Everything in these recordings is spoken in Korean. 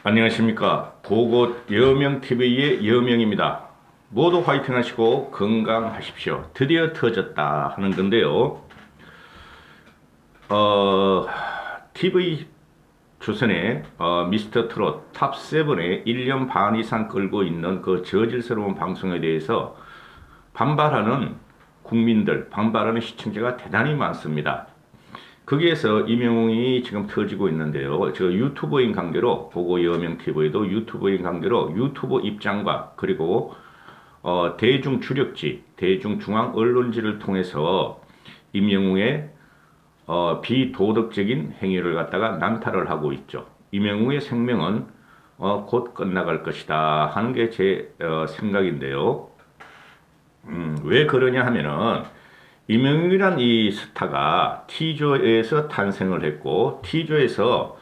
안녕하십니까. 보고 여명TV의 여명입니다. 모두 화이팅 하시고 건강하십시오. 드디어 터졌다 하는 건데요. TV 조선의 미스터 트롯 탑7에 1년 반 이상 끌고 있는 그 저질스러운 방송에 대해서 반발하는 국민들, 반발하는 시청자가 대단히 많습니다. 거기에서 이명웅이 지금 터지고 있는데요. 저 유튜버인 관계로 보고 여명TV도 유튜버인 관계로 유튜버 입장과 그리고 대중 주력지, 대중 중앙 언론지를 통해서 이명웅의 비도덕적인 행위를 갖다가 난타를 하고 있죠. 이명웅의 생명은 곧 끝나갈 것이다 하는 게 제 생각인데요. 왜 그러냐 하면은 이명웅이란 이 스타가 T조에서 탄생을 했고 T조에서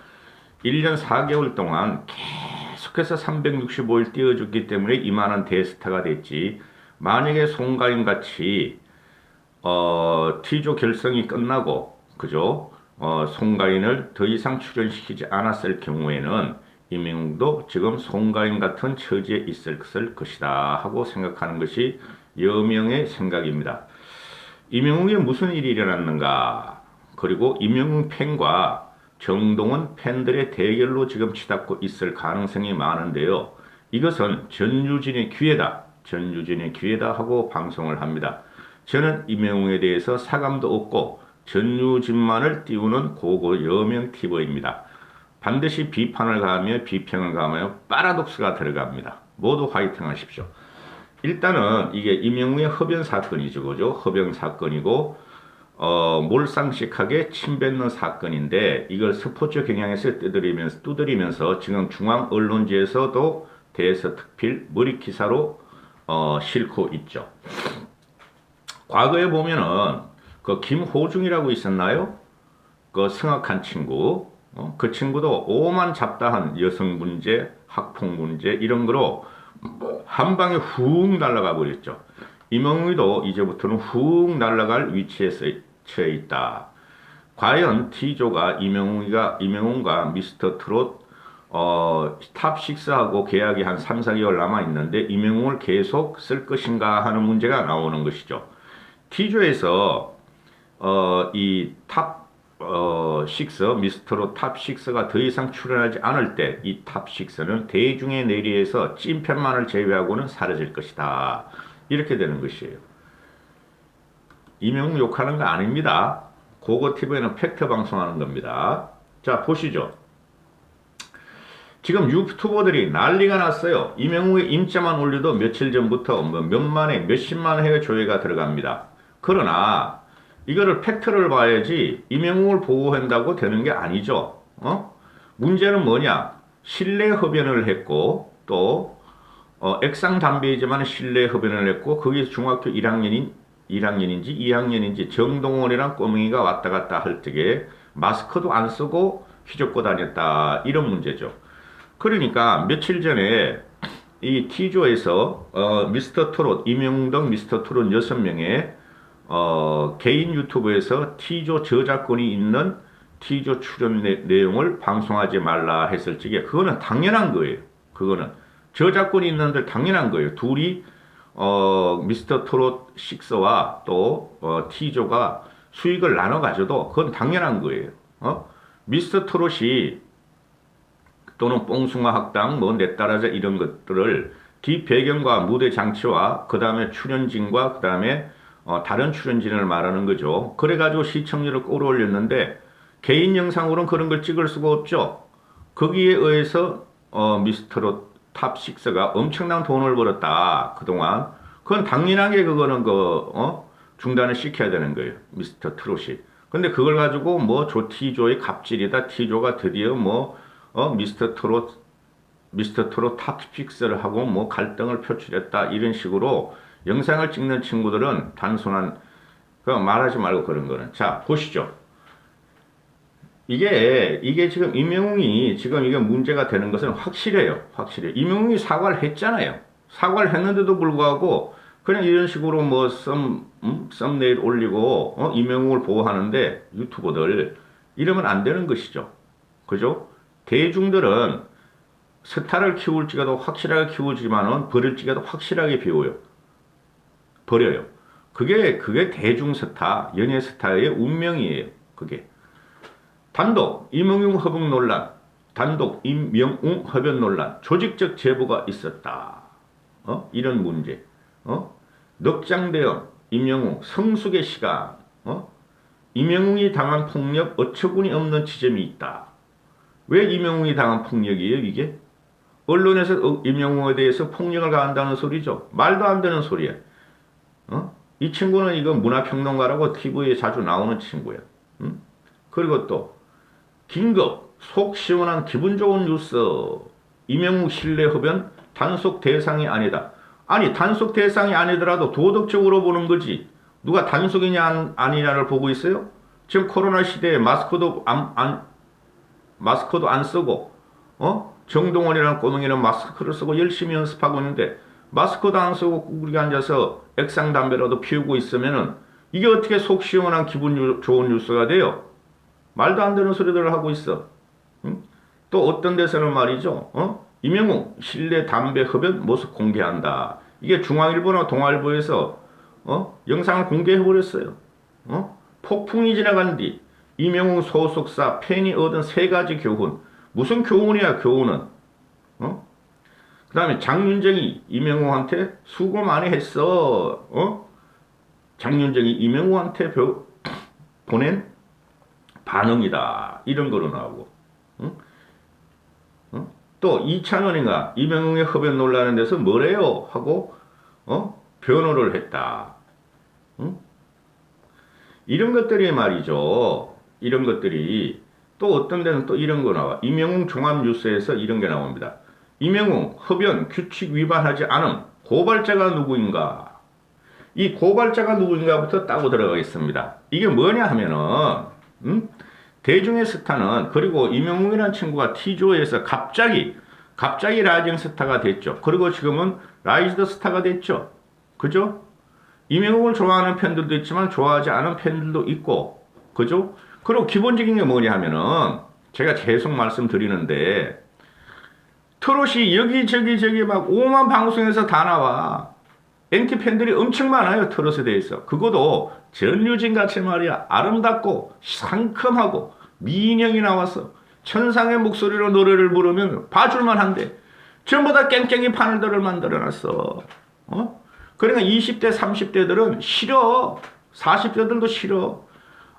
1년 4개월 동안 계속해서 365일 띄워줬기 때문에 이만한 대스타가 됐지. 만약에 송가인 같이 T조 결성이 끝나고 그죠? 송가인을 더 이상 출연시키지 않았을 경우에는 이명웅도 지금 송가인 같은 처지에 있을 것이다 하고 생각하는 것이 여명의 생각입니다. 이명웅에 무슨 일이 일어났는가? 그리고 이명웅 팬과 정동원 팬들의 대결로 지금 치닫고 있을 가능성이 많은데요. 이것은 전유진의 기회다. 전유진의 기회다 하고 방송을 합니다. 저는 이명웅에 대해서 사감도 없고 전유진만을 띄우는 고고 여명TV입니다. 반드시 비판을 가하며 비평을 가하며 파라독스가 들어갑니다. 모두 화이팅 하십시오. 일단은 이게 이명웅의 흡연 사건이죠. 그죠? 흡연 사건이고 몰상식하게 침 뱉는 사건인데 이걸 스포츠 경향에서 두드리면서 지금 중앙 언론지에서도 대서특필 머리 기사로 싣고 있죠. 과거에 보면은 그 김호중이라고 있었나요? 그 성악한 친구. 그 친구도 오만 잡다한 여성 문제, 학폭 문제 이런 거로 한 방에 훅 날아가 버렸죠. 이명웅이도 이제부터는 훅 날아갈 위치에 처해 있다. 과연 T조가 이명웅과 미스터 트롯 탑6하고 계약이 한 3, 4개월 남아 있는데 이명웅을 계속 쓸 것인가 하는 문제가 나오는 것이죠. T조에서 이 탑6 미스터로 탑6가 더 이상 출연하지 않을 때 이 탑6는 대중의 내리에서 찐팬만을 제외하고는 사라질 것이다. 이렇게 되는 것이에요. 이명웅 욕하는 거 아닙니다. 고고TV는 팩트 방송하는 겁니다. 자, 보시죠. 지금 유튜버들이 난리가 났어요. 이명웅의 임자만 올려도 며칠 전부터 몇십만 회의 조회가 들어갑니다. 그러나 이거를 팩트를 봐야지 이명웅을 보호한다고 되는 게 아니죠. 문제는 뭐냐? 실내 흡연을 했고 또 액상 담배이지만 실내 흡연을 했고 거기서 중학교 1학년인지 2학년인지 정동원이랑 꼬맹이가 왔다 갔다 할 적에 마스크도 안 쓰고 휘젓고 다녔다. 이런 문제죠. 그러니까 며칠 전에 이 T조에서 미스터 트롯 이명웅 등 미스터 트롯 6명의 개인 유튜브에서 T조 저작권이 있는 T조 출연 내용을 방송하지 말라 했을 적에 그거는 당연한 거예요. 그거는 저작권이 있는데 당연한 거예요. 둘이 미스터 트롯 6와 또 T조가 수익을 나눠 가져도 그건 당연한 거예요. 미스터 트롯이 또는 뽕숭아 학당 내 따라자 이런 것들을 뒷배경과 무대 장치와 그 다음에 출연진과 그 다음에 다른 출연진을 말하는 거죠. 그래가지고 시청률을 끌어올렸는데 개인 영상으로는 그런 걸 찍을 수가 없죠. 거기에 의해서 미스터롯 탑6가 엄청난 돈을 벌었다. 그동안. 그건 당연하게 그거는 중단을 시켜야 되는 거예요. 미스터 트롯이. 근데 그걸 가지고 T조의 갑질이다. T조가 드디어 미스터 트롯 탑6를 하고 갈등을 표출했다. 이런 식으로 영상을 찍는 친구들은 단순한 말하지 말고 그런 거는. 자, 보시죠. 이게 지금 이명웅이 지금 이게 문제가 되는 것은 확실해요. 확실해요. 이명웅이 사과를 했잖아요. 사과를 했는데도 불구하고 그냥 이런 식으로 썸네일 올리고 이명웅을 보호하는데 유튜버들 이러면 안 되는 것이죠. 그죠? 대중들은 스타를 키울지가도 확실하게 키우지만은 버릴지가도 확실하게 버려요. 그게 대중 스타, 연예 스타의 운명이에요. 그게. 단독 임영웅 허붕 논란, 단독 임영웅 허변 논란, 조직적 제보가 있었다. 이런 문제. 넉장 대응, 임영웅 성숙의 시간. 임영웅이 당한 폭력 어처구니 없는 지점이 있다. 왜 임영웅이 당한 폭력이에요, 이게? 언론에서 임영웅에 대해서 폭력을 가한다는 소리죠. 말도 안 되는 소리야. 이 친구는 이거 문화평론가라고 TV에 자주 나오는 친구야. 그리고 또 긴급 속 시원한 기분 좋은 뉴스. 임영웅 신뢰 흡연 단속 대상이 아니다. 아니 단속 대상이 아니더라도 도덕적으로 보는 거지. 누가 단속이냐 아니냐를 보고 있어요? 지금 코로나 시대에 마스크도 안 쓰고 정동원이라는 꼬맹이는 마스크를 쓰고 열심히 연습하고 있는데 마스크도 안 쓰고 우리가 앉아서 액상 담배라도 피우고 있으면은 이게 어떻게 속 시원한 기분 좋은 뉴스가 돼요? 말도 안 되는 소리들을 하고 있어. 또 어떤 데서는 말이죠. 임영웅 실내 담배 흡연 모습 공개한다. 이게 중앙일보나 동아일보에서 영상을 공개해버렸어요. 폭풍이 지나간 뒤 임영웅 소속사 팬이 얻은 3가지 교훈. 무슨 교훈이야 교훈은. 그 다음에 장윤정이 임영웅한테 수고 많이 했어. 장윤정이 임영웅한테 보낸 반응이다. 이런 거로 나오고. 또 이찬원이가 임영웅의 흡연 논란에 대해서 뭐래요? 하고 변호를 했다. 이런 것들이 말이죠. 이런 것들이 또 어떤 데는 또 이런 거 나와. 임영웅 종합뉴스에서 이런 게 나옵니다. 임영웅 흡연 규칙 위반하지 않음. 고발자가 누구인가? 이 고발자가 누구인가부터 따고 들어가겠습니다. 이게 뭐냐 하면은 대중의 스타는 그리고 임영웅이라는 친구가 T조에서 갑자기 라이징 스타가 됐죠. 그리고 지금은 라이즈드 스타가 됐죠. 그죠? 임영웅을 좋아하는 팬들도 있지만 좋아하지 않은 팬들도 있고, 그죠? 그리고 기본적인 게 뭐냐 하면은 제가 계속 말씀드리는데 트롯이 여기저기 막 오만 방송에서 다 나와. NT 팬들이 엄청 많아요. 트롯에 대해서. 그것도 전유진 같이 말이야. 아름답고 상큼하고 미인형이 나와서 천상의 목소리로 노래를 부르면 봐줄만 한데 전부 다 깽깽이 판을들을 만들어놨어. 그러니까 20대 30대들은 싫어. 40대들도 싫어.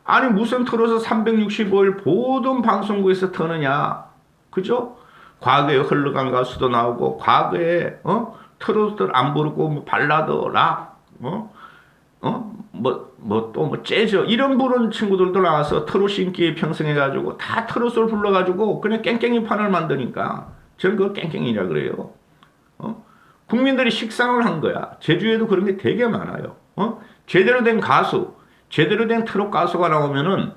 아니 무슨 트롯을 365일 모든 방송국에서 터느냐. 그죠? 과거에 흘러간 가수도 나오고 과거에 트로트를 안 부르고 뭐 발라드, 락, 또 재즈 이런 부르는 친구들도 나와서 트롯 인기에 평생해가지고 다 트롯을 불러가지고 그냥 깽깽이 판을 만드니까 저는 그거 깽깽이라 그래요. 국민들이 식상을 한 거야. 제주에도 그런 게 되게 많아요. 제대로 된 가수, 제대로 된 트롯 가수가 나오면은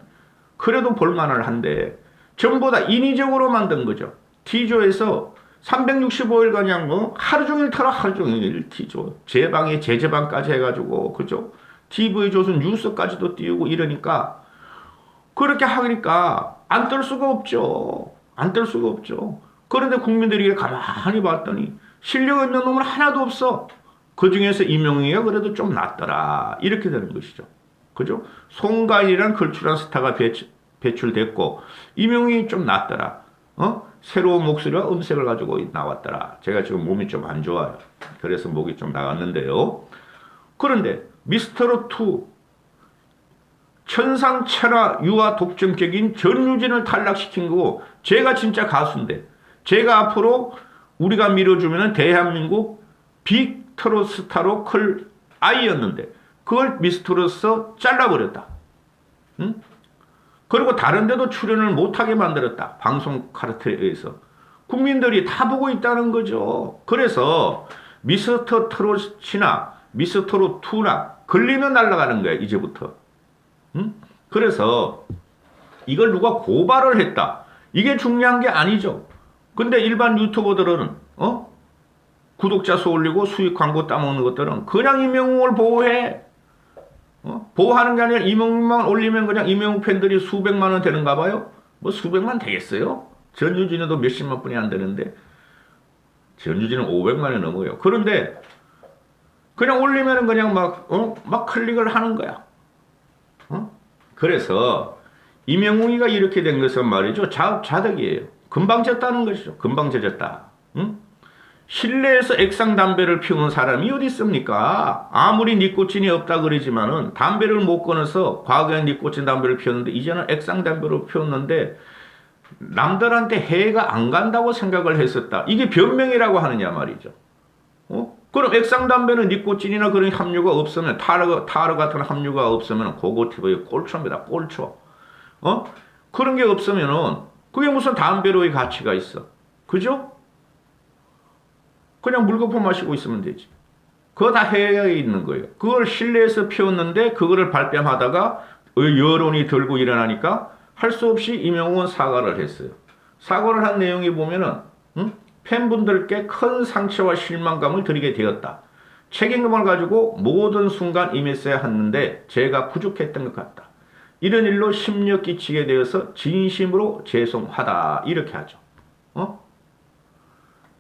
그래도 볼만을 한데 전부 다 인위적으로 만든 거죠. T조에서 365일 그냥 하루 종일 틀어 하루 종일 T조 제방에 제재방까지 해가지고 그죠? TV조선 뉴스까지도 띄우고 이러니까 그렇게 하니까 안 뜰 수가 없죠. 안 뜰 수가 없죠. 그런데 국민들이 가만히 봤더니 실력 있는 놈은 하나도 없어. 그 중에서 임영웅이가 그래도 좀 낫더라. 이렇게 되는 것이죠. 그죠? 송가인이란 걸출한 스타가 배출됐고 임영웅이 좀 낫더라. 새로운 목소리와 음색을 가지고 나왔더라. 제가 지금 몸이 좀 안 좋아요. 그래서 목이 좀 나갔는데요. 그런데 미스터롯2 천상천하 유아 독점격인 전유진을 탈락시킨 거고 제가 진짜 가수인데 제가 앞으로 우리가 밀어주면 대한민국 빅 트롯 스타로 클 아이였는데 그걸 미스터롯에서 잘라버렸다. 응? 그리고 다른 데도 출연을 못하게 만들었다. 방송 카르텔에 의해서. 국민들이 다 보고 있다는 거죠. 그래서 미스터 트롯이나 미스터롯 2나 걸리면 날아가는 거야. 이제부터. 그래서 이걸 누가 고발을 했다. 이게 중요한 게 아니죠. 근데 일반 유튜버들은 구독자 수 올리고 수익 광고 따먹는 것들은 그냥 임영웅을 보호해. 보호하는 게 아니라 임영웅만 올리면 그냥 임영웅 팬들이 수백만 원 되는가 봐요? 뭐 수백만 되겠어요? 전유진에도 몇십만 분이 안 되는데 전유진은 500만이 넘어요. 그런데 그냥 올리면은 그냥 막 클릭을 하는 거야. 그래서 이명웅이가 이렇게 된 것은 말이죠. 자덕이에요. 금방 졌다는 것이죠. 금방 젖었다. 실내에서 액상 담배를 피우는 사람이 어디 있습니까? 아무리 니코틴이 없다 그러지만은 담배를 못 끊어서 과거에 니코틴 담배를 피웠는데 이제는 액상 담배로 피웠는데 남들한테 해가 안 간다고 생각을 했었다. 이게 변명이라고 하느냐 말이죠. 그럼 액상 담배는 니코틴이나 그런 함유가 없으면 타르 같은 함유가 없으면 고고티브의 꼴초입니다. 꼴초. 그런 게 없으면은 그게 무슨 담배로의 가치가 있어. 그죠? 그냥 물거품 마시고 있으면 되지. 그거 다 해외에 있는 거예요. 그걸 실내에서 피웠는데 그거를 발뺌하다가 여론이 들고 일어나니까 할 수 없이 이명웅은 사과를 했어요. 사과를 한 내용이 보면은 팬분들께 큰 상처와 실망감을 드리게 되었다. 책임감을 가지고 모든 순간 임했어야 했는데 제가 부족했던 것 같다. 이런 일로 심려 끼치게 되어서 진심으로 죄송하다. 이렇게 하죠.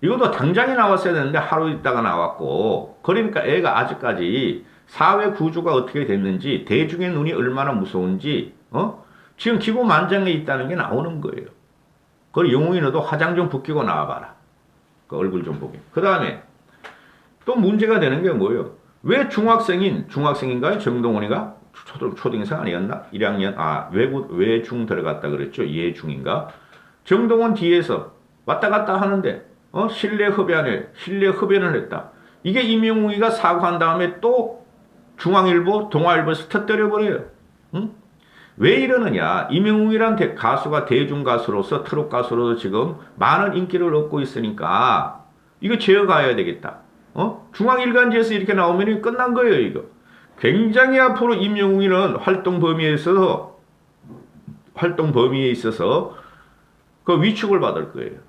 이것도 당장에 나왔어야 되는데 하루 있다가 나왔고, 그러니까 애가 아직까지 사회 구조가 어떻게 됐는지, 대중의 눈이 얼마나 무서운지, 지금 기고만장에 있다는 게 나오는 거예요. 그리고 영웅이 너도 화장 좀 벗기고 나와봐라. 그 얼굴 좀 보게. 그 다음에 또 문제가 되는 게 뭐예요? 왜 중학생인가요? 정동원이가? 초등학생 아니었나? 1학년, 외중 들어갔다 그랬죠? 예중인가? 정동원 뒤에서 왔다 갔다 하는데, 실내 흡연을 했다. 이게 이명웅이가 사과한 다음에 또 중앙일보, 동아일보에서 터뜨려버려요. 왜 이러느냐? 이명웅이란 가수가 대중가수로서, 트롯 가수로서 지금 많은 인기를 얻고 있으니까 이거 제어가야 되겠다. 중앙일간지에서 이렇게 나오면 끝난 거예요, 이거. 굉장히 앞으로 임영웅이는 활동 범위에 있어서 그 위축을 받을 거예요.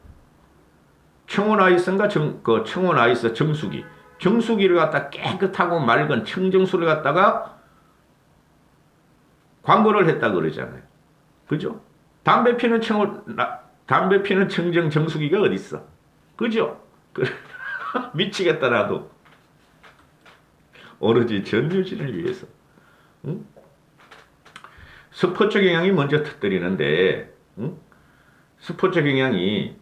청원 아이스 정수기를 갖다 깨끗하고 맑은 청정수를 갖다가 광고를 했다 그러잖아요. 그죠? 담배 피는 청정 정수기가 어디 있어? 그죠? 미치겠다 나도. 오로지 전유진을 위해서. 스포츠 경향이 먼저 터뜨리는데, 스포츠 경향이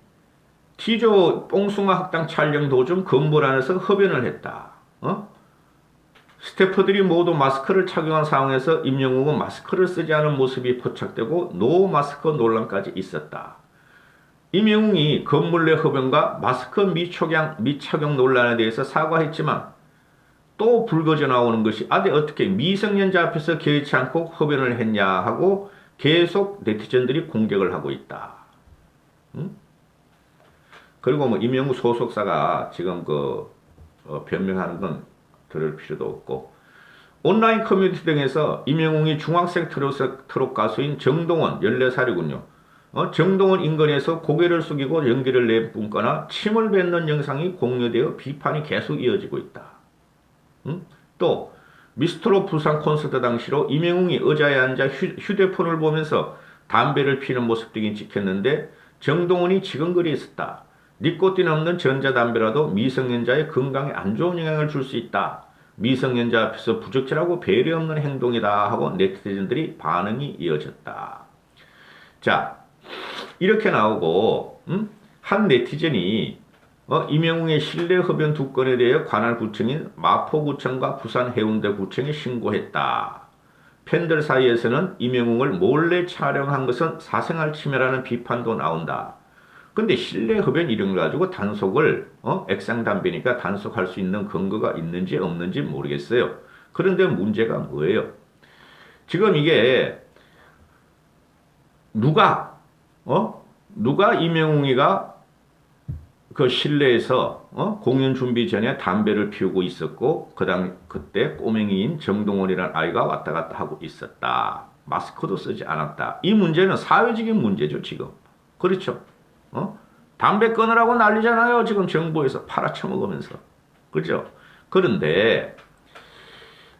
T조 뽕숭아 학당 촬영 도중 건물 안에서 흡연을 했다. 스태프들이 모두 마스크를 착용한 상황에서 임영웅은 마스크를 쓰지 않은 모습이 포착되고 노 마스크 논란까지 있었다. 임영웅이 건물 내 흡연과 마스크 미착용 논란에 대해서 사과했지만 또 불거져 나오는 것이 어떻게 미성년자 앞에서 개의치 않고 흡연을 했냐 하고 계속 네티즌들이 공격을 하고 있다. 그리고 임영웅 소속사가 지금 변명하는 건 들을 필요도 없고, 온라인 커뮤니티 등에서 임영웅이 중학생 트롯 가수인 정동원 14살이군요. 정동원 인근에서 고개를 숙이고 연기를 내뿜거나 침을 뱉는 영상이 공유되어 비판이 계속 이어지고 있다. 또 미스트롯 부산 콘서트 당시로 임영웅이 의자에 앉아 휴대폰을 보면서 담배를 피는 모습 등이 찍혔는데 정동원이 지근거리 있었다. 니코틴 없는 전자담배라도 미성년자의 건강에 안 좋은 영향을 줄 수 있다. 미성년자 앞에서 부적절하고 배려 없는 행동이다 하고 네티즌들이 반응이 이어졌다. 자, 이렇게 나오고 한 네티즌이 임영웅의 실내 흡연 2건에 대해 관할 구청인 마포구청과 부산 해운대구청에 신고했다. 팬들 사이에서는 임영웅을 몰래 촬영한 것은 사생활 침해라는 비판도 나온다. 근데 실내 흡연 이런 거 가지고 단속을 액상 담배니까 단속할 수 있는 근거가 있는지 없는지 모르겠어요. 그런데 문제가 뭐예요? 지금 이게 누가 임영웅이가 그 실내에서 공연 준비 전에 담배를 피우고 있었고 그때 꼬맹이인 정동원이라는 아이가 왔다 갔다 하고 있었다. 마스크도 쓰지 않았다. 이 문제는 사회적인 문제죠, 지금. 그렇죠? 담배 끊으라고 난리잖아요. 지금 정부에서 팔아쳐먹으면서. 그죠? 그런데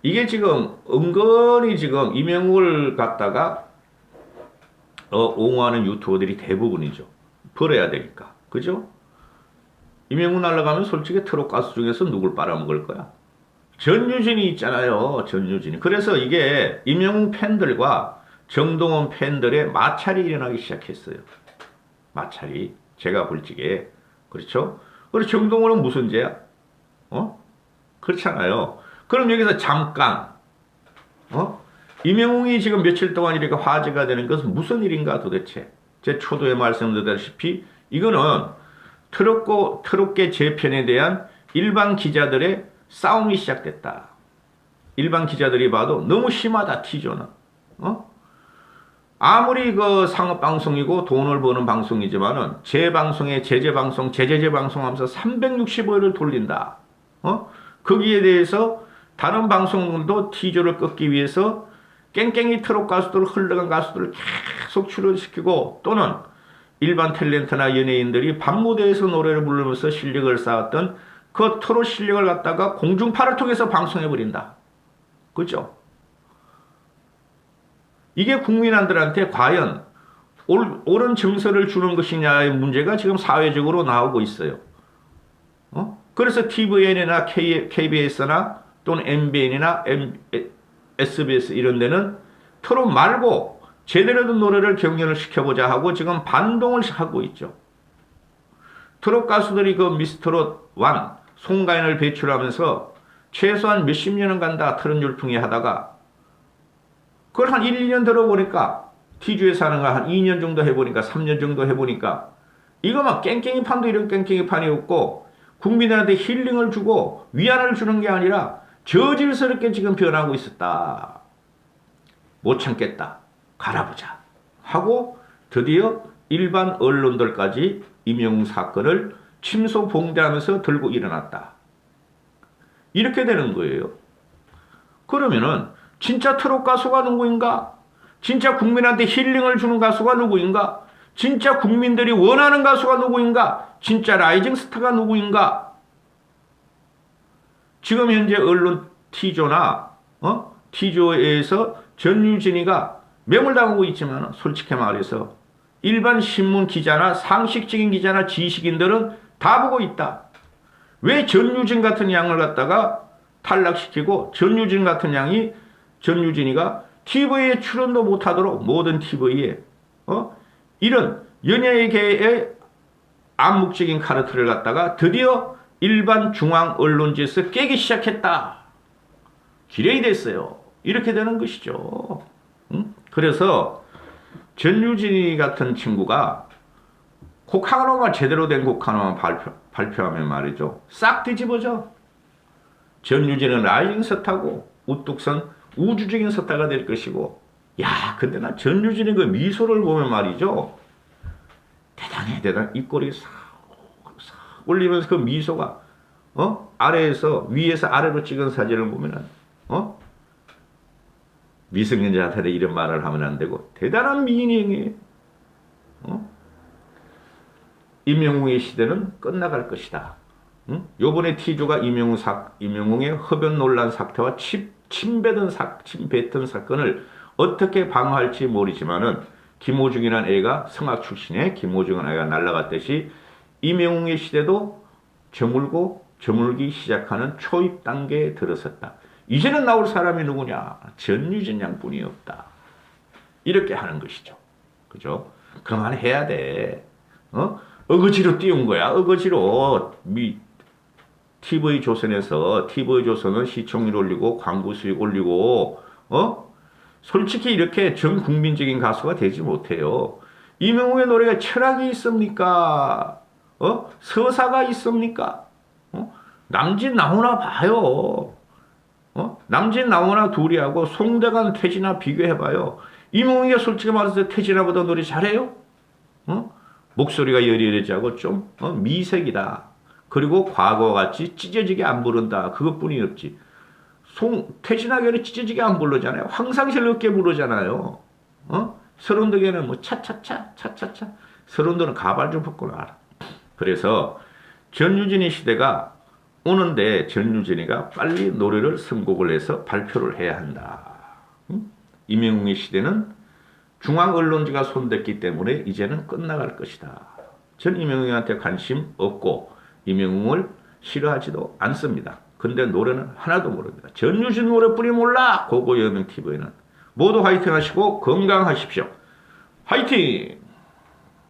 이게 지금 은근히 지금 임영웅을 갖다가 옹호하는 유튜버들이 대부분이죠. 벌어야 되니까. 그죠? 임영웅 날아가면 솔직히 트롯 가수 중에서 누굴 빨아먹을 거야? 전유진이 있잖아요. 전유진이. 그래서 이게 임영웅 팬들과 정동원 팬들의 마찰이 일어나기 시작했어요. 마찰이. 제가 볼 적에. 그렇죠? 그리고 정동원은 무슨 죄야? 어? 그렇잖아요. 그럼 여기서 잠깐, 임영웅이 지금 며칠 동안 이렇게 화제가 되는 것은 무슨 일인가 도대체? 제 초도에 말씀드렸다시피 이거는 트롯계 재편에 대한 일반 기자들의 싸움이 시작됐다. 일반 기자들이 봐도 너무 심하다, T조는. 아무리 그 상업방송이고 돈을 버는 방송이지만은 재방송에 제재방송 하면서 365일을 돌린다. 거기에 대해서 다른 방송도 T조를 끊기 위해서 깽깽이 트롯 가수들, 흘러간 가수들을 계속 출연시키고 또는 일반 탤런트나 연예인들이 밤무대에서 노래를 부르면서 실력을 쌓았던 그 트롯 실력을 갖다가 공중파를 통해서 방송해버린다. 그렇죠? 이게 국민들한테 과연 옳은 정서를 주는 것이냐의 문제가 지금 사회적으로 나오고 있어요. 그래서 TVN이나 KBS나 또는 MBN이나 SBS 이런 데는 트롯 말고 제대로 된 노래를 경연을 시켜보자 하고 지금 반동을 하고 있죠. 트롯 가수들이 그 미스트롯 1 송가인을 배출하면서 최소한 몇십 년은 간다 트롯 열풍이 하다가 그걸 한 1, 2년 들어보니까 T주에서 하는 거 한 2년 정도 해보니까 3년 정도 해보니까 이거 막 깽깽이판도 이런 깽깽이판이 없고 국민들한테 힐링을 주고 위안을 주는 게 아니라 저질스럽게 지금 변하고 있었다. 못 참겠다. 갈아보자. 하고 드디어 일반 언론들까지 임영웅 사건을 침소봉대하면서 들고 일어났다. 이렇게 되는 거예요. 그러면은 진짜 트롯 가수가 누구인가? 진짜 국민한테 힐링을 주는 가수가 누구인가? 진짜 국민들이 원하는 가수가 누구인가? 진짜 라이징 스타가 누구인가? 지금 현재 언론 T조나 T조에서 전유진이가 매몰당하고 있지만 솔직히 말해서 일반 신문 기자나 상식적인 기자나 지식인들은 다 보고 있다. 왜 전유진 같은 양을 갖다가 탈락시키고 전유진이가 TV에 출연도 못하도록 모든 TV에 이런 연예계의 암묵적인 카르텔을 갖다가 드디어 일반 중앙 언론지에서 깨기 시작했다. 기레이 됐어요. 이렇게 되는 것이죠. 그래서 전유진이 같은 친구가 곡 하나만 제대로 된 곡 하나만 발표하면 말이죠. 싹 뒤집어져. 전유진은 라이징 스타고 우뚝선 우주적인 스타가 될 것이고 근데 나 전유진의 그 미소를 보면 말이죠. 대단해. 입꼬리 싹 올리면서 그 미소가 아래에서 위에서 아래로 찍은 사진을 보면은 미성년자한테 이런 말을 하면 안 되고 대단한 미인이에요. 임영웅의 시대는 끝나갈 것이다. 요번에 T조가 임영웅의 흡연 논란 사태와 침뱉은 사건을 어떻게 방어할지 모르지만은 김호중이라는 애가 성악 출신의 김호중이라는 애가 날아갔듯이 임영웅의 시대도 저물기 시작하는 초입 단계에 들어섰다. 이제는 나올 사람이 누구냐? 전유진 양뿐이 없다. 이렇게 하는 것이죠. 그죠? 그만해야 돼. 어거지로 띄운 거야. 어거지로 TV조선은 시청률 올리고 광고 수익 올리고 솔직히 이렇게 전 국민적인 가수가 되지 못해요. 임영웅의 노래가 철학이 있습니까? 서사가 있습니까? 남진 나오나 봐요. 남진 나오나 둘이하고 송대관 태진아 비교해봐요. 임영웅이가 솔직히 말해서 태진아보다 노래 잘해요? 목소리가 여리여리하고 좀 미색이다. 그리고 과거와 같이 찢어지게 안 부른다. 그것뿐이 없지. 태진아교는 찢어지게 안 부르잖아요. 황상실럽게 부르잖아요. 서른도교는 뭐 차차차. 서른도는 가발 좀 벗고 나와라. 그래서 전유진의 시대가 오는데 전유진이가 빨리 노래를 선곡을 해서 발표를 해야 한다. 임영웅의 시대는 중앙 언론지가 손댔기 때문에 이제는 끝나갈 것이다. 전 이명웅한테 관심 없고 이명웅을 싫어하지도 않습니다. 근데 노래는 하나도 모릅니다. 전유진 노래뿐이 몰라. 고고여명 TV는 모두 화이팅 하시고 건강하십시오. 화이팅!